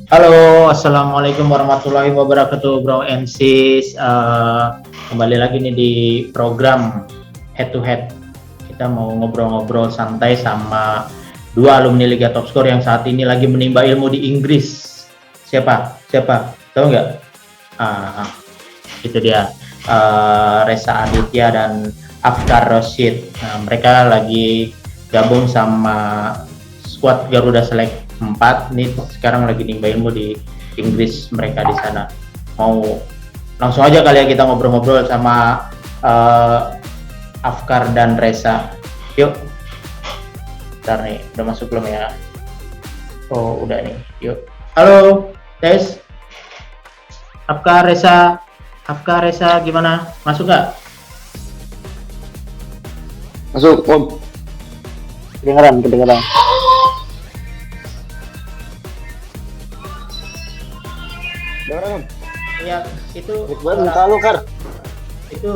Halo, assalamualaikum warahmatullahi wabarakatuh, Bro and Sis. Kembali lagi nih di program Head to Head. Kita mau ngobrol-ngobrol santai sama dua alumni Liga Top Score yang saat ini lagi menimba ilmu di Inggris. Siapa? Siapa? Tahu nggak? Ah, itu dia. Reza Aditya dan Afkar Roshid. Nah, mereka lagi gabung sama skuad Garuda Select 4 nih, sekarang lagi nimba ilmu di Inggris mereka di sana. Mau langsung aja kali ya kita ngobrol-ngobrol sama Afkar dan Reza. Yuk. Bentar nih, udah masuk belum ya? Oh, udah nih. Yuk. Halo, tes. Afkar Reza gimana? Masuk nggak? Masuk, Om. Kedengeran. Kedengeran, Om. Ya, itu Kalau Kar. itu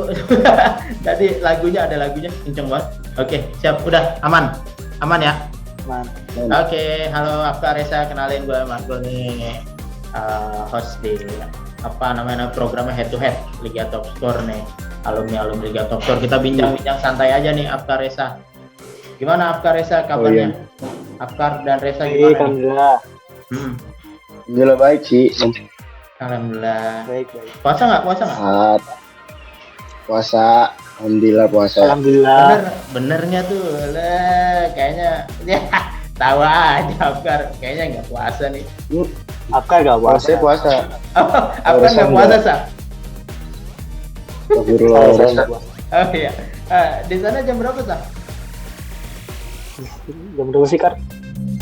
tadi ada lagunya kenceng banget. Oke, siap, udah aman ya. Oke, halo Afkar Reza, kenalin gue Marco nih, host di apa namanya programnya Head to Head Liga Top Score nih, alumni Liga Top Score. Kita bincang-bincang santai aja nih Afkar Reza. Gimana Afkar Reza kabarnya? Afkar dan Reza gimana? Alhamdulillah. Alhamdulillah baik sih. Alhamdulillah. Baik. Puasa nggak? Puasa. Alhamdulillah puasa. Alhamdulillah. Benernya tuh lah, kayaknya ya tahu aja Afkar, kayaknya nggak puasa nih. Afkar nggak puasa? Puasa. Afkar nggak puasa sah? Oh iya. Di sana jam berapa sah? Jam berapa sih Kar?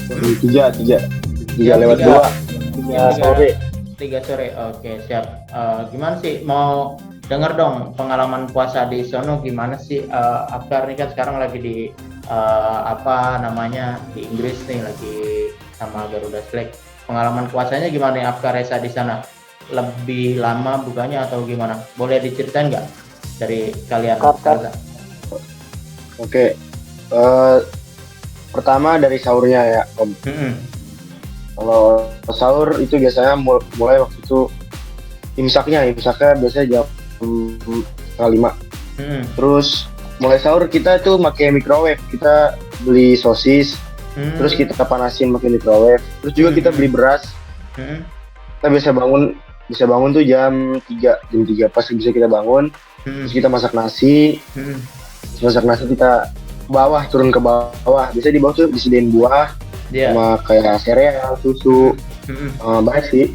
3 lewat 2. 3 sore. 3 sore. Oke, siap. Gimana sih, mau denger dong pengalaman puasa di sono gimana sih? Afkar nih kan sekarang lagi di apa namanya di Inggris nih, lagi sama Garuda Select. Pengalaman puasanya gimana nih Afkar Reza di sana? Lebih lama bukanya atau gimana? Boleh diceritain nggak dari kalian? Oke. Pertama dari sahurnya ya, Om. Kalau sahur itu biasanya mulai waktu itu imsaknya biasanya jam 4:30. Terus mulai sahur kita itu pakai microwave, kita beli sosis, terus kita panasin pakai microwave. Terus juga kita beli beras. Kita bisa bangun tuh jam 3 pas bisa kita bangun. Terus kita masak nasi. Masak nasi kita turun ke bawah. Biasanya di bawah tuh disediain buah, sama kayak sereal, susu, banyak sih.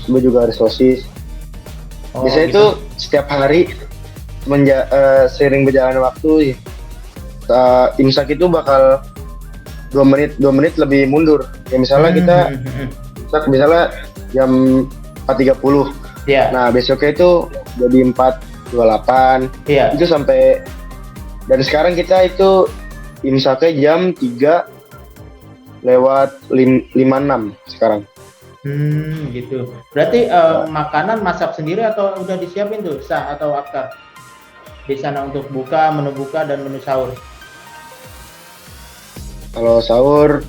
Semua juga ada sosis. Biasanya gitu. Itu setiap hari seiring berjalan waktu, imsak itu bakal 2 menit lebih mundur. Ya misalnya kita imsak misalnya jam 4:30. Nah besoknya itu jadi 4:28. Itu sampai, dan sekarang kita itu imsaknya jam 3:56 sekarang. Gitu. Berarti makanan masak sendiri atau udah disiapin tuh Sah atau Afkar di sana untuk menu buka dan menu sahur? Kalau sahur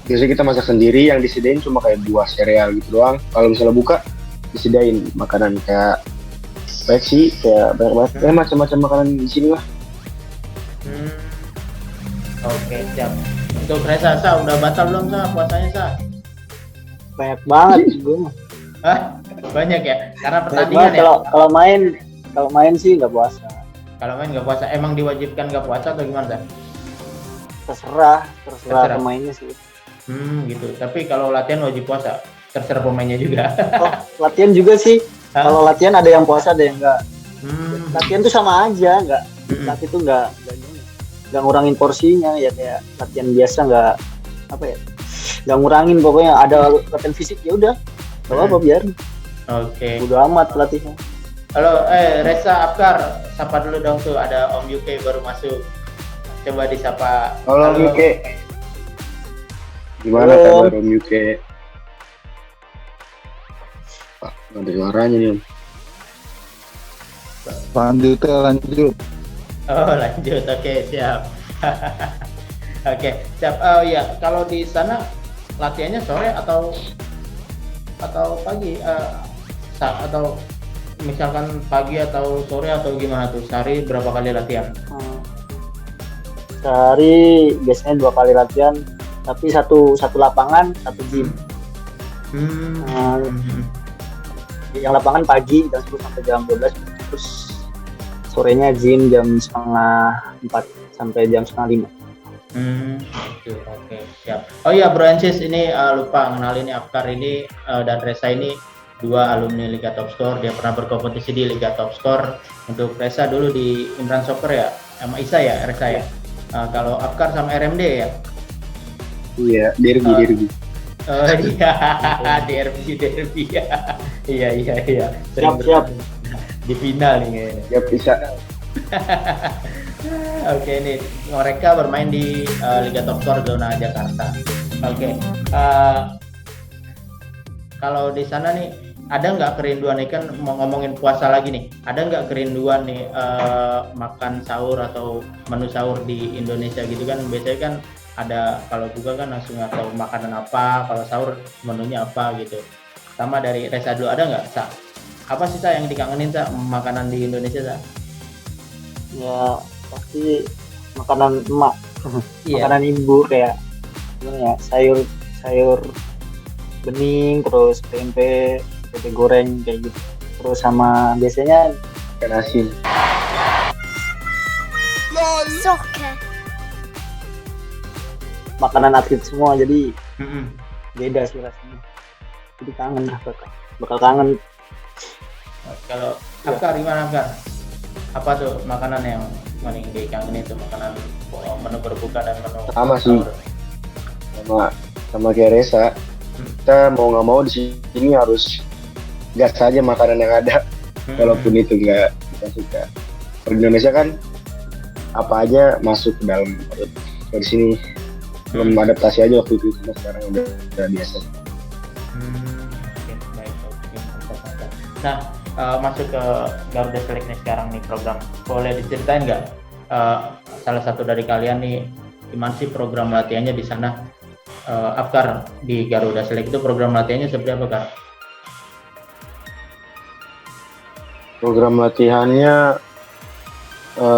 biasanya kita masak sendiri, yang disediain cuma kayak buah sereal gitu doang. Kalau misalnya buka disediain makanan kayak baik sih, kayak banyak banget macam-macam makanan di sini lah. Oke, siap. Untuk Reza, Sah, udah batal belum Sah puasanya Sah? Banyak banget gue mah. Banyak ya? Karena pertandingan ya? Kalau main sih nggak puasa. Kalau main nggak puasa, emang diwajibkan nggak puasa atau gimana Sah? Terserah pemainnya sih. Gitu. Tapi kalau latihan wajib puasa, terserah pemainnya juga. Latihan juga sih. Kalau latihan ada yang puasa, ada yang enggak. Latihan tuh sama aja, enggak. Latihan tuh enggak ngurangin porsinya, ya kayak latihan biasa, enggak ngurangin, pokoknya ada latihan fisik ya udah. Enggak apa-apa biarin. Oke. Udah amat latihnya. Halo, Reza, Afkar, sapa dulu dong tuh, ada Om UK baru masuk. Coba disapa. Halo Om UK. Gimana kabar Om UK? Pak, ada suaranya nih Om. Lanjut. Oh lanjut, oke siap. Oke siap. Ya kalau di sana latihannya sore atau atau pagi atau misalkan pagi atau sore atau gimana tuh? Sehari berapa kali latihan? Sehari biasanya 2 kali latihan, tapi satu lapangan, satu gym. Yang lapangan pagi jam 10 sampai jam 12, terus sorenya gym jam 3:30 sampai jam 4:30. Oke, siap. Oh iya Bro Ensis, ini lupa ngenalin Afkar ini dan Reza ini 2 alumni Liga Top Score. Dia pernah berkompetisi di Liga Top Score. Untuk Reza dulu di Imran Soccer ya, sama Isa ya, Reza ya. Kalau Afkar sama RMD ya. Iya, derby. Oh iya, derby ya. Iya. Siap. Di final nih kayaknya. Ya bisa. Oke, nih mereka bermain di Liga Top Score zona Jakarta. Oke. Kalau di sana nih ada nggak kerinduan nih, kan mau ngomongin puasa lagi nih, ada nggak kerinduan nih makan sahur atau menu sahur di Indonesia gitu kan? Biasanya kan ada, kalau buka kan langsung atau makanan apa, kalau sahur menunya apa gitu. Sama dari Reza dulu, ada nggak, Sa? Apa sih, Sa, yang dikangenin, Sa, makanan di Indonesia, Sa? Ya pasti makanan emak. Iya. Makanan ibu kayak gimana ya, sayur bening, terus tempe goreng kayak gitu. Terus sama biasanya Ikan asin. Soccer. makanan atlet semua, jadi beda sih rasanya. Jadi kangen lah, bakal kangen. Kalau Afkar gimana, Afkar? Apa tuh makanan yang paling dikangenin tuh, makanan menu berbuka dan menu Sama sih. sahur? Sama kayak Reza, kita mau nggak mau di sini harus gas saja makanan yang ada, walaupun itu nggak kita suka. Kalau di Indonesia kan apa aja masuk ke dalam perut. Di sini belum adaptasi aja waktu itu, cuma sekarang udah biasa. Oke, baik. Nah, masuk ke Garuda Select nih sekarang nih program. Boleh diceritain nggak salah satu dari kalian nih, gimana sih program latihannya di sana? Afkar, di Garuda Select itu program latihannya seperti apa, Kak? Program latihannya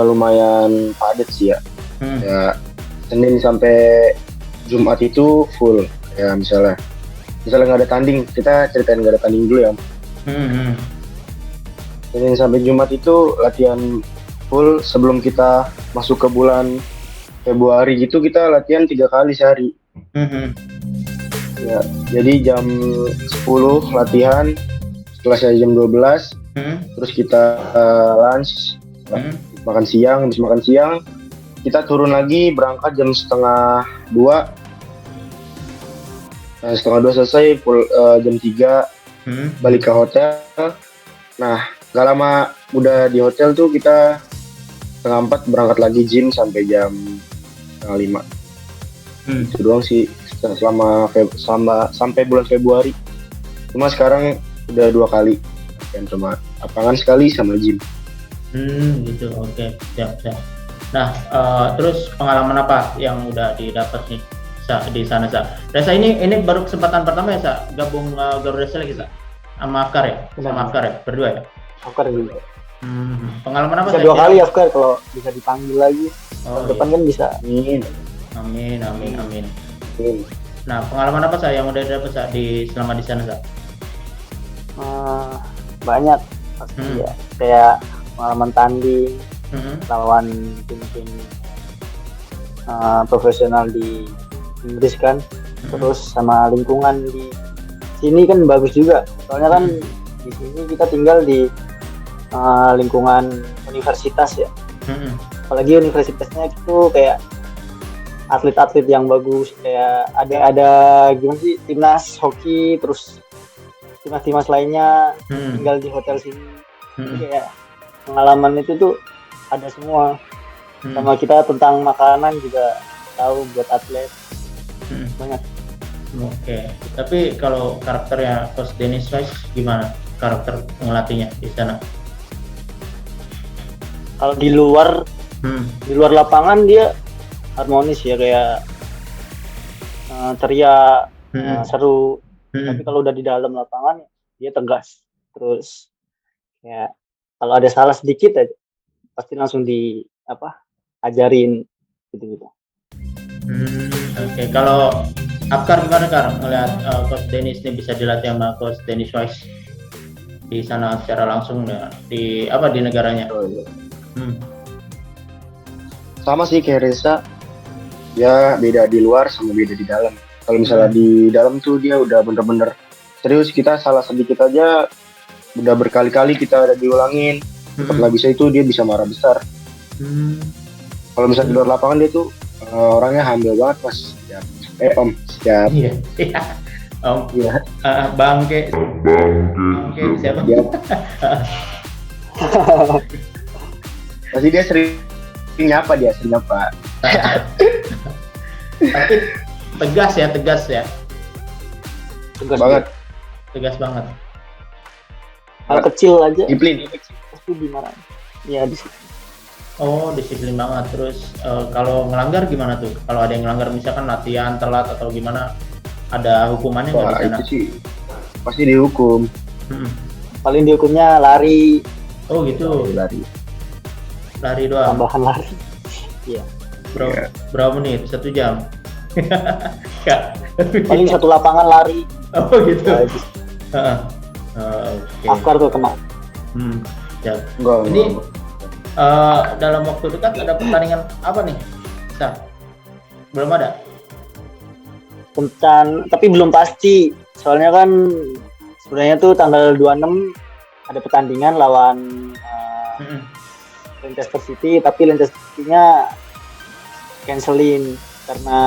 lumayan padat sih ya. Ya, Senin sampai Jumat itu full. Ya misalnya nggak ada tanding, kita ceritain nggak ada tanding dulu ya. Senin sampai Jumat itu latihan full. Sebelum kita masuk ke bulan Februari gitu, kita latihan 3 kali sehari. Ya, jadi jam 10 latihan, setelah saya jam 12, terus kita lunch, makan siang. Habis makan siang kita turun lagi, berangkat jam 1:30. Nah, 1:30 selesai, jam 3 balik ke hotel. Nah, gak lama udah di hotel tuh kita 3:30 berangkat lagi gym sampai jam 5. Itu doang sih selama sampai bulan Februari. Cuma sekarang udah 2 kali, dan cuma lapangan sekali sama gym. Gitu. Oke, siap. Nah, terus pengalaman apa yang udah didapat nih, Sa, di sana, Sa? Reza ini baru kesempatan pertama ya, Sa, gabung Garuda Select, Sa? Sama Afkar ya? Sama Afkar ya? Berdua ya? Afkar juga. Pengalaman apa, Bisa Sa? 2 kali Afkar, kalau bisa dipanggil lagi. Oh, Depan kan bisa. Amin. Amin. Nah, pengalaman apa, Sa, yang udah dapat, Sa, selama di sana, Sa? Banyak pasti ya, kayak pengalaman tanding lawan tim-tim profesional di Inggris kan, terus sama lingkungan di sini kan bagus juga, soalnya kan di sini kita tinggal di lingkungan universitas ya, apalagi universitasnya itu kayak atlet-atlet yang bagus, kayak ada gimana sih, timnas hoki, terus timnas lainnya tinggal di hotel sini. Jadi kayak pengalaman itu tuh ada semua. Sama kita tentang makanan juga tahu buat atlet. Banyak. Oke. Tapi kalau karakternya Coach Dennis Rice gimana? Karakter ngelatihnya di sana? Kalau di luar lapangan dia harmonis ya, kayak ceria, seru. Tapi kalau udah di dalam lapangan dia tegas. Terus ya kalau ada salah sedikit aja pasti langsung ajarin gitu. Oke. Kalau Afkar gimana Kar ngeliat Coach Dennis ini bisa dilatih sama Coach Dennis Wise di sana secara langsung di negaranya? Sama sih kayak Reza, ya beda di luar sama beda di dalam. Kalau misalnya di dalam tuh dia udah bener-bener serius, kita salah sedikit aja udah berkali-kali kita ada diulangin, tetap nggak bisa itu dia bisa marah besar. Kalau misalnya di luar lapangan dia tuh orangnya humble banget Mas. Om, siap. Iya. Om. Iya. Bangke siapa? Iya. Pasti dia sering nyapa. Tapi tegas ya. Tegas banget. Hal kecil aja. Disiplin. Pasti dimarahin. Ya disiplin. Oh, disiplin banget. Terus kalau ngelanggar gimana tuh? Kalau ada yang ngelanggar misalkan latihan telat atau gimana, ada hukumannya nggak di sana? Itu sih pasti dihukum. Paling dihukumnya lari. Oh gitu. Lari doang. Tambahan lari. Iya. Berapa menit? 1 jam? Paling satu lapangan lari. Oh gitu. Okay. Afkar tuh kena. Ya. Ini dalam waktu dekat ada pertandingan apa nih? Belum ada? Tapi belum pasti. Soalnya kan sebenarnya tuh tanggal 26 ada pertandingan lawan Leicester City, tapi Leicester City-nya cancelin karena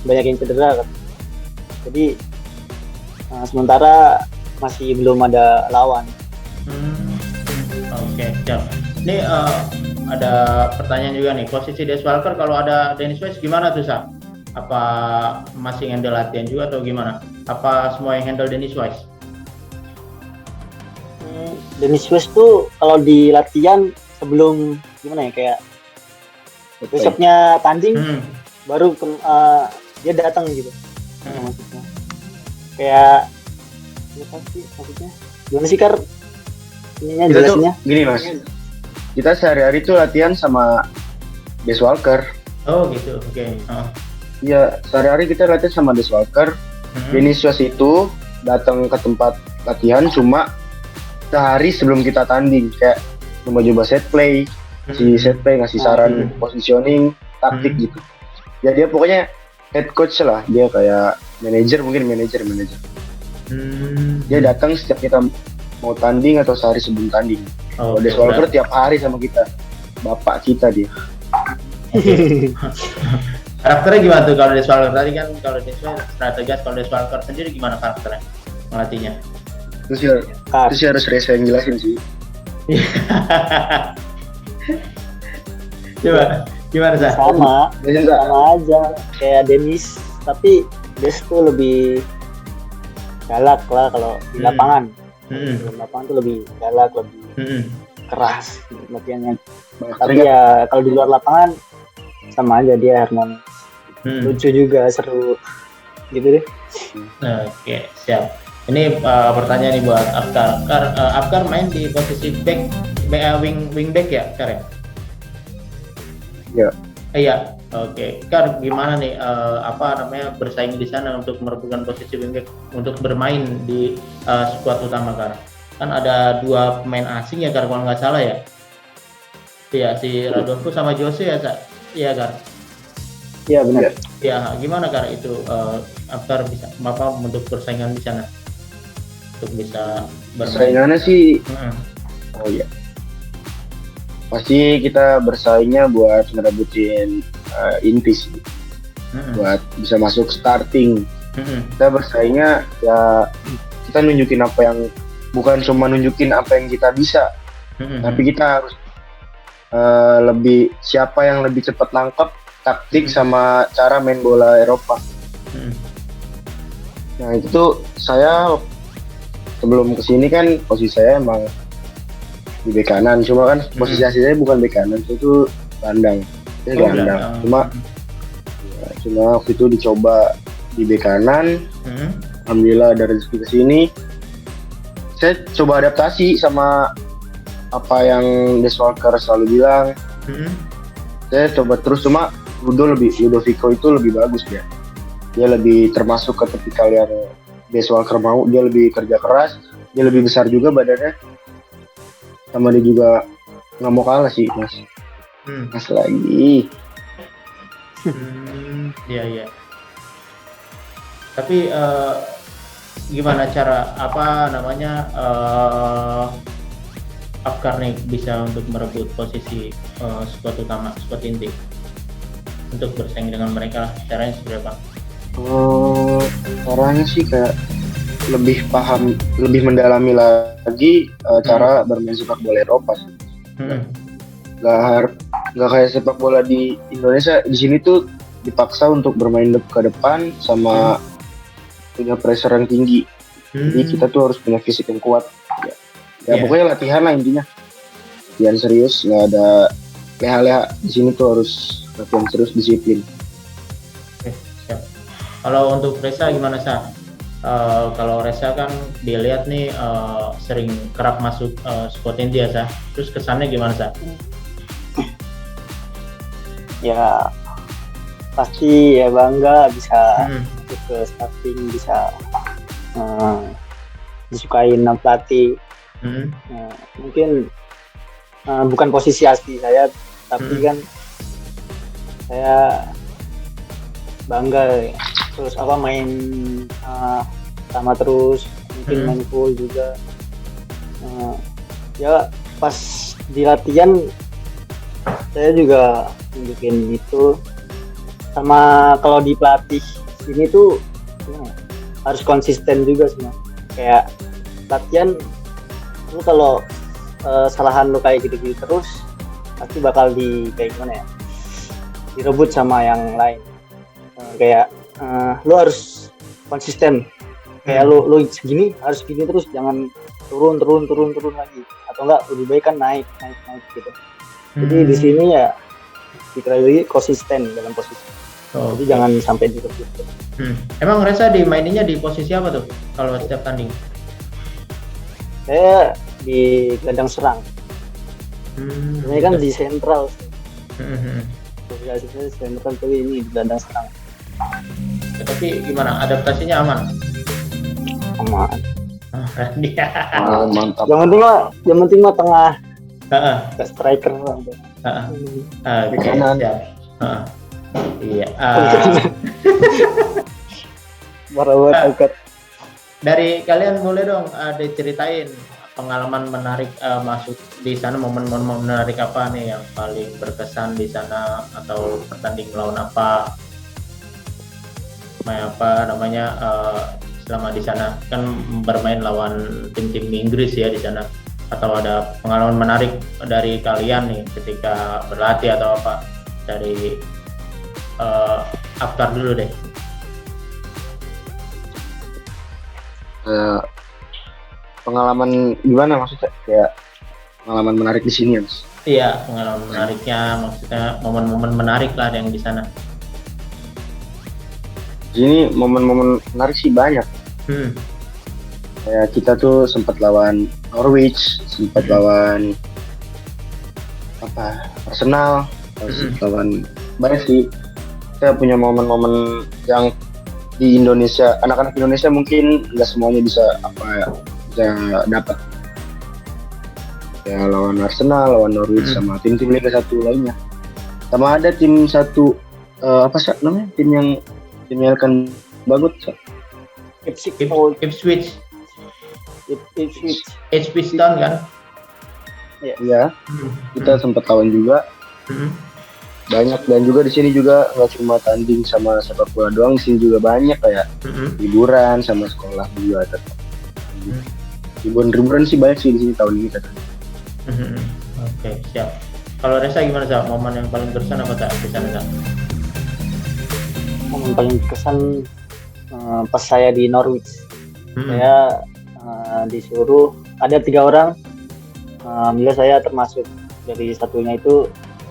banyak yang cedera kan. Jadi sementara masih belum ada lawan. Oke, siap. Ini ada pertanyaan juga nih, posisi Des Walker kalau ada Dennis Wise gimana tuh Sa? Apa masih handle latihan juga atau gimana? Apa semua yang handle Dennis Wise? Dennis Wise tuh kalau di latihan sebelum gimana ya, kayak besoknya tanding baru dia datang gitu. Maksudnya kayak apa sih maksudnya? Gimana sih Kar? Ininya jelasnya? Gini Mas, kita sehari-hari tuh latihan sama Des Walker. Oh gitu, oke. Iya, sehari-hari kita latihan sama Des Walker. Dennis Wise itu datang ke tempat latihan cuma sehari sebelum kita tanding, kayak coba set play, ngasih saran positioning, taktik gitu. Ya dia pokoknya head coach lah, dia kayak manajer. Dia datang setiap kita mau tanding atau sehari sebelum tanding. Des Walker tiap hari sama kita, bapak kita dia. Karakternya gimana tuh kalau Des Walker? Tadi kan kalau Des Walker strategis, kalau Des Walker sendiri gimana karakternya melatihnya? Terus harus Reza yang jelasin sih. Coba gimana Sa? Sama aja kayak Dennis, tapi Des tuh lebih galak lah kalau di lapangan. Di lapangan tuh lebih galak, lebih keras latihannya. Tapi ya kalau di luar lapangan sama aja, dia harmonis, lucu juga, seru gitu deh. Oke, siap. Ini pertanyaan nih buat Afkar. Afkar main di posisi wing back ya, Kar ya? Iya. Iya. Oke, Kar gimana nih bersaing di sana untuk merebutkan posisi wingback untuk bermain di skuad utama Kar? Kan ada 2 pemain asing ya Kar kalau nggak salah ya? Iya, si Rodolfo sama Jose ya Sa? Iya Kar? Iya benar. Ya gimana Kar itu Kar bisa untuk persaingan di sana? Untuk bisa bermain? Persaingannya sih, oh iya. Pasti kita bersaingnya buat ngerebutin inti sih, buat bisa masuk starting. Kita bersaingnya ya kita nunjukin bukan cuma nunjukin apa yang kita bisa, tapi kita harus lebih siapa yang lebih cepat nangkep taktik sama cara main bola Eropa. Nah itu tuh saya sebelum kesini kan posisi saya emang di bek kanan, cuma kan posisi saya bukan bek kanan, itu gelandang. Cuma waktu itu dicoba di bek kanan, alhamdulillah ada rezeki ke sini. Saya coba adaptasi sama apa yang Des Walker selalu bilang. Saya coba terus, cuma Ludovico itu lebih bagus dia. Dia lebih termasuk ke tipikal yang Des Walker mau. Dia lebih kerja keras, dia lebih besar juga badannya. Sama dia juga nggak mau kalah sih, Mas. Mas lagi. Iya. Tapi gimana cara Afkar nih bisa untuk merebut posisi squad utama, squad inti untuk bersaing dengan mereka lah, caranya seperti apa? Caranya sih kayak lebih paham, lebih mendalami lagi cara bermain sepak bola Eropa sih. Gak kayak sepak bola di Indonesia. Di sini tuh dipaksa untuk bermain ke depan sama punya pressure yang tinggi. Jadi kita tuh harus punya fisik yang kuat. Pokoknya latihan lah intinya. Latihan serius, nggak ada leha-leha. Di sini tuh harus latihan serius, disiplin. Oke, siap. Kalau untuk Reza gimana, Sa? Kalau Reza kan dilihat nih sering kerap masuk squad inti ya, Sa. Terus kesannya gimana, Sa? Ya pasti ya bangga bisa masuk ke starting, bisa disukain pelatih. Mungkin bukan posisi asli saya, tapi kan saya bangga terus main sama terus, mungkin main full juga. Ya pas di latihan saya juga tunjukin itu, sama kalau di pelatih sini tuh harus konsisten juga semua. Kayak latihan lu kalau kesalahan lu kayak gitu-gitu terus pasti bakal direbut sama yang lain. Kayak lu harus konsisten, kayak lu segini harus gini terus, jangan turun lagi, atau enggak lebih baik kan naik gitu. Jadi di sini ya lagi konsisten dalam posisi. Jadi jangan sampai direbut. Emang Reza dimaininnya di posisi apa tuh kalau setiap tanding? Saya di gelandang serang. Ini kan di sentral. Posisi saya sentral, tapi ini di gelandang serang. Tapi gimana adaptasinya aman? Aman. Mantap. Yang penting mah tengah. Striker. Oke, siap. Iya. Marah banget. Dari kalian boleh dong diceritain pengalaman menarik masuk di sana, momen-momen menarik apa nih yang paling berkesan di sana, atau pertandingan lawan apa selama di sana, kan bermain lawan tim-tim Inggris ya di sana, atau ada pengalaman menarik dari kalian nih ketika berlatih atau apa, dari Afkar dulu deh. Pengalaman gimana maksudnya? Kayak pengalaman menarik di sini ya, Mas? Iya, pengalaman menariknya, maksudnya momen-momen menarik lah yang di sana. Di sini momen-momen menarik sih banyak. Kayak kita tuh sempat lawan Norwich, sempat lawan Arsenal, lawan banyak sih. Kita punya momen-momen yang di Indonesia, anak-anak Indonesia mungkin nggak semuanya bisa dapat. Ya lawan Arsenal, lawan Norwich, sama tim-tim Liga 1 lainnya. Sama ada tim satu namanya? Tim yang akan bagus. Ipswich Town kan? Iya. Kita sempat lawan juga. Banyak, dan juga di sini juga nggak cuma tanding sama sepak bola doang, di sini juga banyak kayak liburan sama sekolah juga. Liburan sih banyak sih di sini tahun ini katanya. Oke, siap. Kalau Reza gimana, Sa? Momen yang paling berkesan apa tak di sana, Sa? Momen paling berkesan pas saya di Norwich. Saya disuruh, ada 3 orang, saya termasuk dari satunya itu.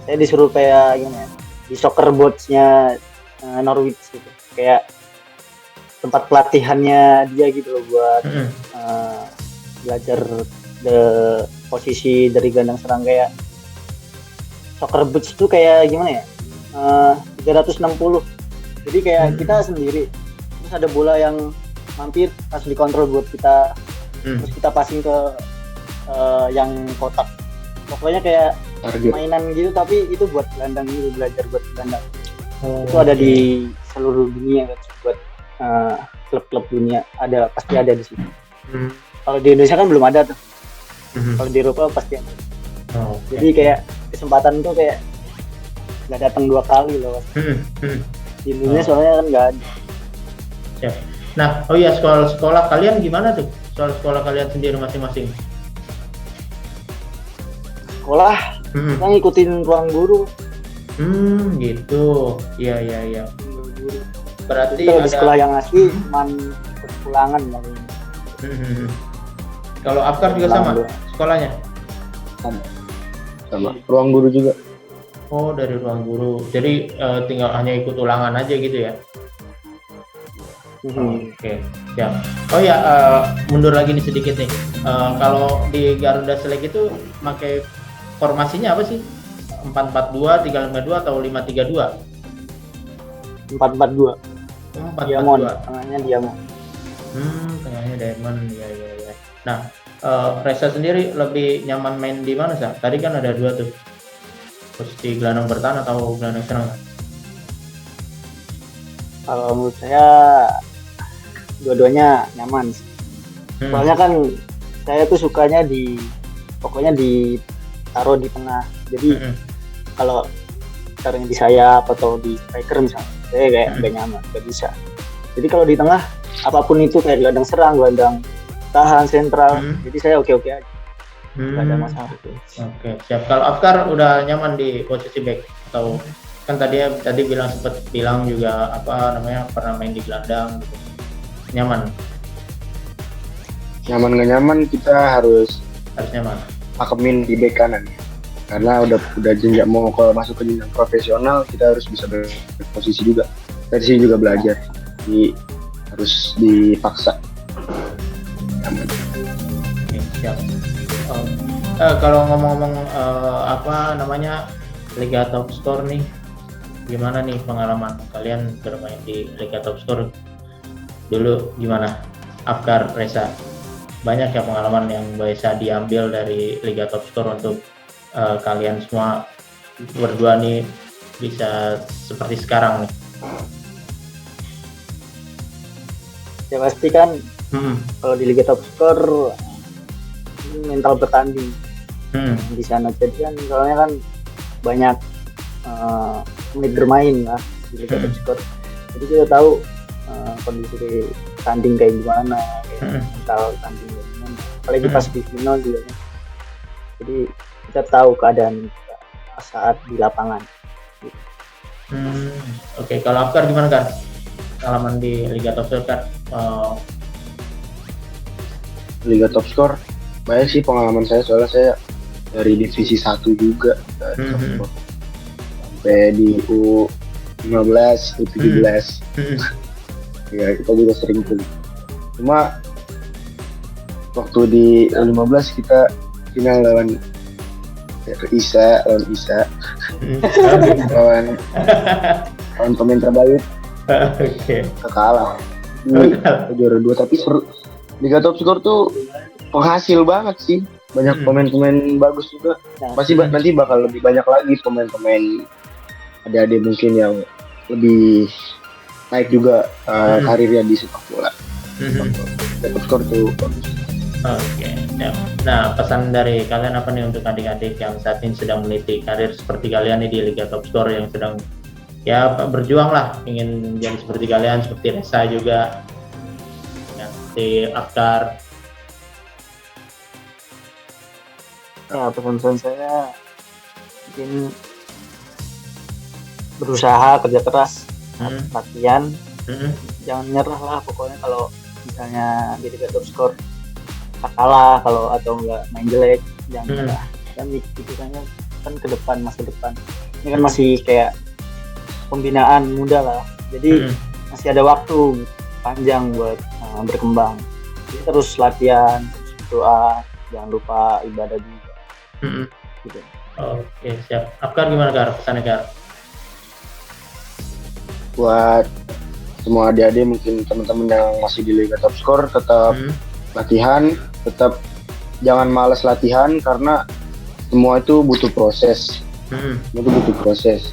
Saya disuruh kayak gimana ya, di soccer boats-nya Norwich gitu. Kayak tempat pelatihannya dia gitu loh buat belajar posisi dari gelandang serang. Kayak soccer boots itu kayak gimana ya, 360. Jadi kayak kita sendiri, terus ada bola yang mampir harus dikontrol buat kita, terus kita passing ke yang kotak. Pokoknya kayak mainan gitu, tapi itu buat gelandang gitu, belajar buat gelandang. Itu ada di seluruh dunia kan, buat klub-klub dunia pasti ada di sini. Kalau di Indonesia kan belum ada tuh. Kalau di Eropa pasti ada. Jadi kayak kesempatan tuh kayak nggak datang 2 kali loh. Di Indonesia soalnya kan nggak ada. Siap. Nah, oh iya, sekolah kalian gimana tuh? Soal sekolah kalian sendiri masing-masing? Sekolah kita ngikutin ruang guru. Gitu. Iya. Berarti kalau di sekolah yang asli cuman pulangan makanya. Kalau Afkar juga sama sekolahnya? Sama ruang guru juga. Oh, dari ruang guru. Jadi tinggal hanya ikut ulangan aja gitu ya? Oke, siap. Oh ya, mundur lagi nih sedikit nih. Kalau di Garuda Select itu pakai formasinya apa sih? 4-4-2, 3-5-2 atau 5-3-2? 4-4-2. 4-4-2. Diamond, tengahnya Diamond. Tengahnya Diamond, ya. Nah, Reza sendiri lebih nyaman main di mana sih? Tadi kan ada 2 tuh. Posisi gelandang bertahan atau gelandang serang? Kalau menurut saya dua-duanya nyaman. Soalnya kan saya tuh sukanya pokoknya ditaruh di tengah. Jadi kalau taruhnya di sayap atau di striker misalnya, saya kayak nggak nyaman, nggak bisa. Jadi kalau di tengah apapun itu kayak gelandang serang, gelandang tahan, sentral, jadi saya oke aja. Nggak ada masalah. Oke, siap. Kalau Afkar udah nyaman di posisi back atau kan tadi sempat bilang juga pernah main di gelandang gitu. Nyaman nggak nyaman kita harus nyaman pakemin di bek kanan, karena udah jenjang mau kalau masuk ke jenjang profesional kita harus bisa berposisi juga. Dari sini juga belajar, harus dipaksa. Nyaman. Oke, siap. Kalau ngomong-ngomong Liga Top Score nih, gimana nih pengalaman kalian bermain di Liga Top Score? Dulu gimana? Afkar, Reza, banyak ya pengalaman yang bisa diambil dari Liga Top Score untuk kalian semua berdua nih bisa seperti sekarang nih? Ya pasti kan kalau di Liga Top Score mental bertanding di sana. Jadi kan soalnya kan banyak menit bermain lah di Liga Top Score. Jadi kita tahu kondisi tanding kayak gimana, mental tanding kayak gimana. Apalagi pas di final juga. Jadi kita tahu keadaan kita saat di lapangan. Oke, kalau Afkar gimana kan? Pengalaman di Liga Top Score kan? Liga Top Score banyak sih pengalaman saya, soalnya saya dari divisi 1 juga sampai di U15, U17. Ya kita juga sering tuh. Cuma waktu di U15 kita final lawan Isa lawan pemain terbaik. Kalah juara 2, tapi seru. Liga Top Score tuh penghasil banget sih, banyak pemain-pemain bagus juga. Pasti nanti bakal lebih banyak lagi pemain-pemain adik-adik mungkin yang lebih naik juga karirnya di sepak bola. Top Score tuh bagus. Oke. Nah, pesan dari kalian apa nih untuk adik-adik yang saat ini sedang meniti karir seperti kalian nih di Liga Top Score, yang sedang ya berjuang lah ingin jadi seperti kalian, seperti Reza juga, seperti Afkar. Ya, pesan saya mungkin berusaha, kerja keras, latihan, jangan nyerah lah pokoknya. Kalau misalnya di Liga Top Score kalah atau enggak main jelek, jangan nyerah. Dan pikirannya kan ke depan, masa depan ini kan masih kayak pembinaan muda lah, jadi masih ada waktu panjang buat berkembang. Jadi terus latihan, terus doa, jangan lupa ibadah juga. Gitu. Oke, siap. Apkar gimana Kar? Pesannya Kar? Buat semua adik-adik, mungkin teman-teman yang masih di Liga Top Skor, tetap latihan, tetap jangan malas latihan karena semua itu butuh proses. Itu butuh proses.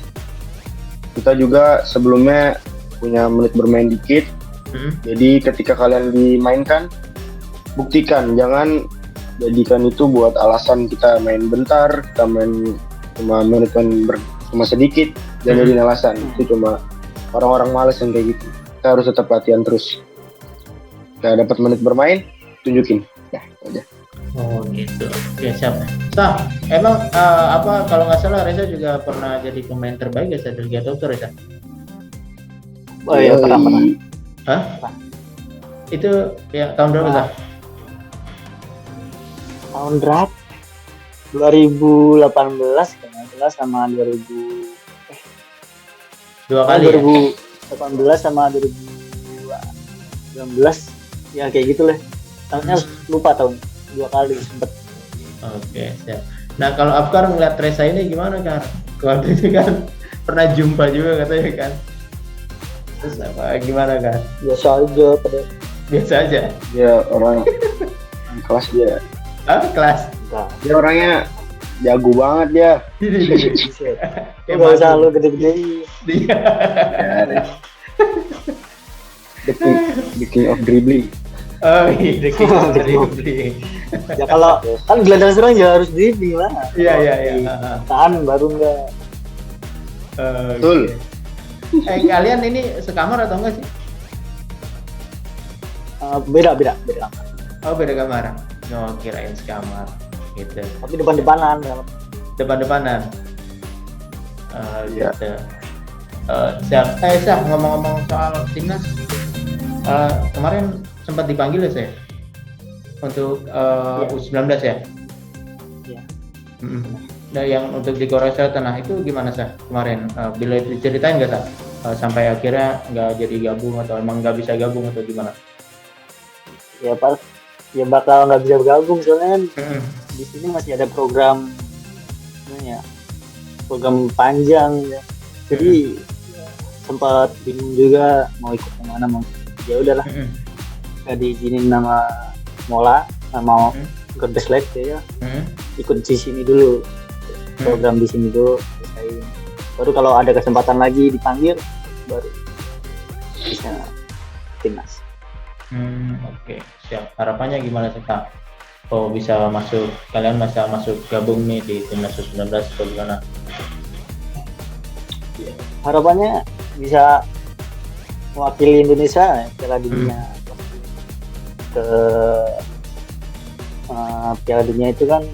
Kita juga sebelumnya punya menit bermain dikit. Jadi ketika kalian dimainkan, buktikan, jangan jadikan itu buat alasan kita main bentar, kita main cuma menit cuma sedikit, dan jadi alasan. Itu cuma orang-orang malas yang kayak gitu. Kita harus tetap latihan terus. Kita dapat menit bermain, tunjukin. Ya, itu aja. Oh gitu. Oke, siap. Sah, emang apa kalau nggak salah Reza juga pernah jadi pemain terbaik ya di Liga Top Skor Reza? Oh iya, pernah. Hah? Itu ya tahun berapa Sah? Tahun berapa? 2018 kalau nggak salah sama 2 kali 2018 sama 2019 ya kayak gitu lah. Tahunnya lupa tahun. 2 kali sempet. Oke, siap. Nah kalau Apkar ngeliat Reza ini gimana Kar? Waktu itu kan pernah jumpa juga katanya kan? Terus apa gimana Kar? Biasa aja pada. Biasa aja? Dia orang kelas dia. Kelas? Enggak. Dia orangnya jago banget dia. Kayak Gak usah lu gede-gede. The king of dribbling. Oh iya, the king of dribbling. Ya kalau kan gelandang serang ya harus dribbling lah. Iya. Tahan baru enggak. Betul. Kalian ini sekamar atau enggak sih? Beda. Oh beda kamar. Oh kirain sekamar gitu. Tapi depan-depanan. Depan-depanan. Iya. Gitu. Siap. Siap ngomong-ngomong soal timnas. Kemarin sempat dipanggil ya saya untuk U19 ya. Iya. Nah yang untuk di Korea Selatan, nah itu gimana sih kemarin? Bila diceritain nggak sih sampai akhirnya nggak jadi gabung atau emang nggak bisa gabung atau gimana? Ya pas ya bakal nggak bisa bergabung soalnya kan di sini masih ada program panjang ya. Jadi sempat bingung juga mau ikut kemana, mau ya udahlah nggak diizinin nama Mola, mau ikut Bestlek ya ikut di sini dulu, program di sini dulu selesai. Baru kalau ada kesempatan lagi dipanggil baru bisa timnas. Oke, siap. Harapannya gimana sih Kak? Oh bisa masuk, kalian bisa masuk gabung nih di timnas U19 atau gimana? Harapannya bisa mewakili Indonesia Piala Dunia. Ke Piala Dunia itu kan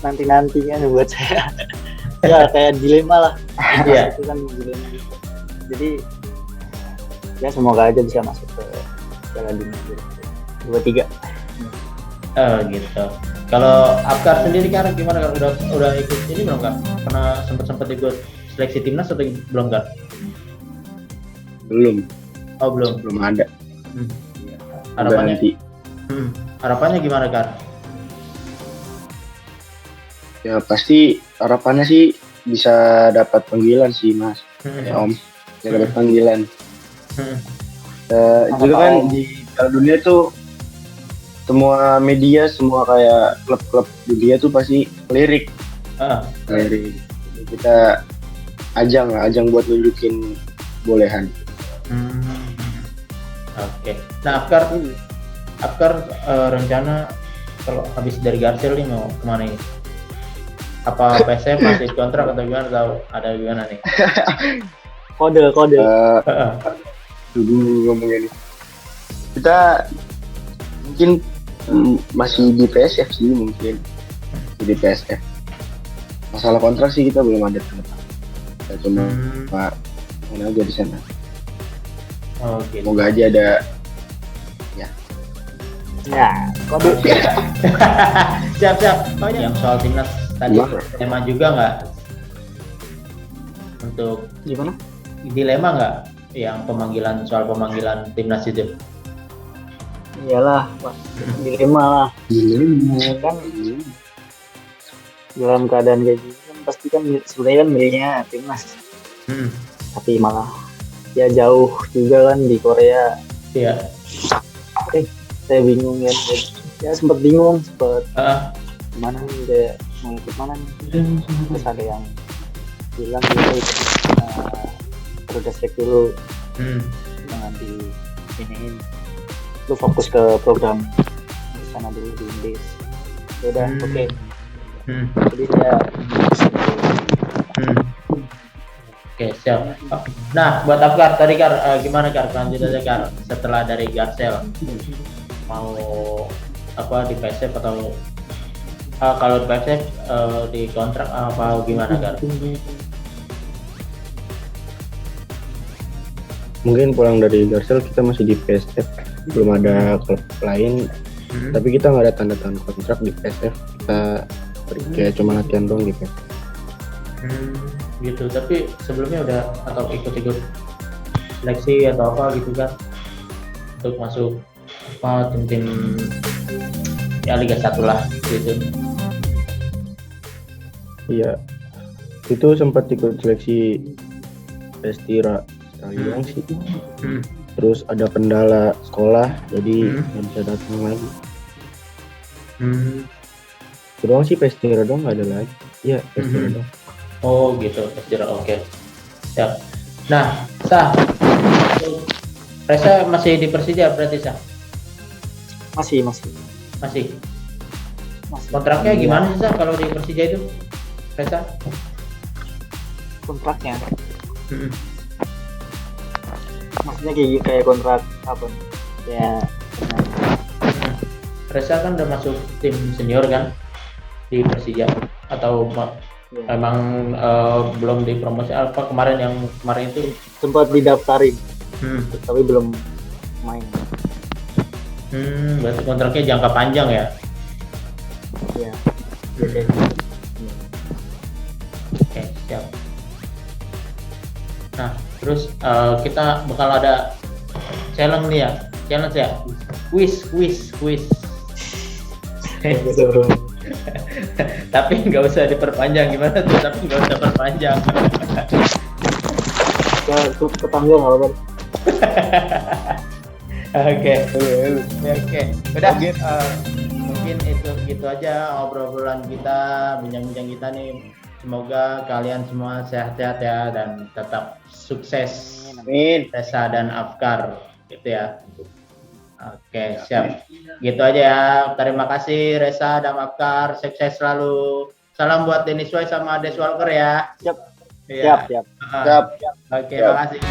nanti kan buat saya ya kayak dilema lah. Iya. Itu kan dilema gitu. Jadi ya semoga aja bisa masuk ke Piala Dunia 2023. Oh gitu. Kalau Apkar sendiri kan gimana kan udah ikut ini belum Kak? Pernah sempat ikut seleksi timnas atau belum Kak? Belum. Oh belum. Belum ada. Harapannya nanti. Harapannya gimana Kak? Ya pasti harapannya sih bisa dapat panggilan sih Mas. Ya, Om. Bisa dapat panggilan. Juga kan di Piala Dunia tuh semua media, semua kayak klub-klub dunia tuh pasti lirik. Lirik. Jadi kita ajang buat nunjukin bolehan. Oke. Nah Apkar rencana kalau habis dari Garsil nih mau kemana ini? Apa PSM masih kontrak atau gimana, atau ada gimana nih? Kode. Dulu ngomongin ini. Kita mungkin masih di PSF sih, mungkin di PSF. Masalah kontrak sih kita belum ada tanda. Kita cuma mana aja di sana. Oh gitu. Semoga aja ada Ya, kode. Siap. Oh yang soal timnas tadi dilema juga nggak? Untuk Gimana? dilema nggak yang soal pemanggilan timnas itu? Iyalah, Pak. Dilema lah. Kan dalam keadaan kayak gini kan pasti kan sebenarnya kan milihnya timnas. Tapi malah ya jauh juga kan di Korea. Iya. Saya bingung ya. Ya sempat bingung, gimana nih kayak mau ikut mana nih. Terus ada yang bilang gitu udah cek dulu, jangan di iniin, lu fokus ke program di sana dulu di Inggris. Ya udah, oke. Jadi saya Oke, siap. Nah, buat Afkar tadi gimana lanjutannya setelah dari Garcel mau di PSF atau kalau di PSF di kontrak apa gimana Mungkin pulang dari Garcel kita masih di PSF, belum ada klub lain, tapi kita nggak ada tanda tangan kontrak di PSF, kita kayak cuma latihan doang di PSF. Gitu, tapi sebelumnya udah atau ikut seleksi atau apa gitu kan untuk masuk tim ya Liga 1 lah gitu. Iya, itu sempat ikut seleksi Pestira sekali doang sih. Terus ada kendala sekolah, jadi nggak bisa datang lagi. Itu doang sih, Pestira doang, nggak ada lagi. Iya, Pestira doang. Oh gitu, Pestira, oke. Siap. Nah, Sah, Reza masih di Persija berarti, Sah? masih. Kontraknya gimana sih, Sah, kalau di Persija itu, Reza? Kontraknya maksudnya kayak kontrak apa nih? Ya Reza kan udah masuk tim senior kan di Persija atau emang belum dipromosi apa kemarin itu sempat didaftarin tapi belum main. Berarti kontraknya jangka panjang ya? Iya. Oke, siap. Nah, terus kita bakal ada challenge ya, quiz. Tapi nggak usah diperpanjang, gimana tuh? Tapi nggak usah perpanjang. Ya, itu kepanjang nggak apa-apa. Oke. Udah. Mungkin itu gitu aja obrolan kita, bincang-bincang kita nih. Semoga kalian semua sehat-sehat ya dan tetap sukses. Amin. Reza dan Afkar, gitu ya. Oke, siap. Gitu aja ya. Terima kasih Reza dan Afkar. Sukses selalu. Salam buat Dennis Wai sama Des Walker ya. Siap. Iya. Siap. Oke, makasih.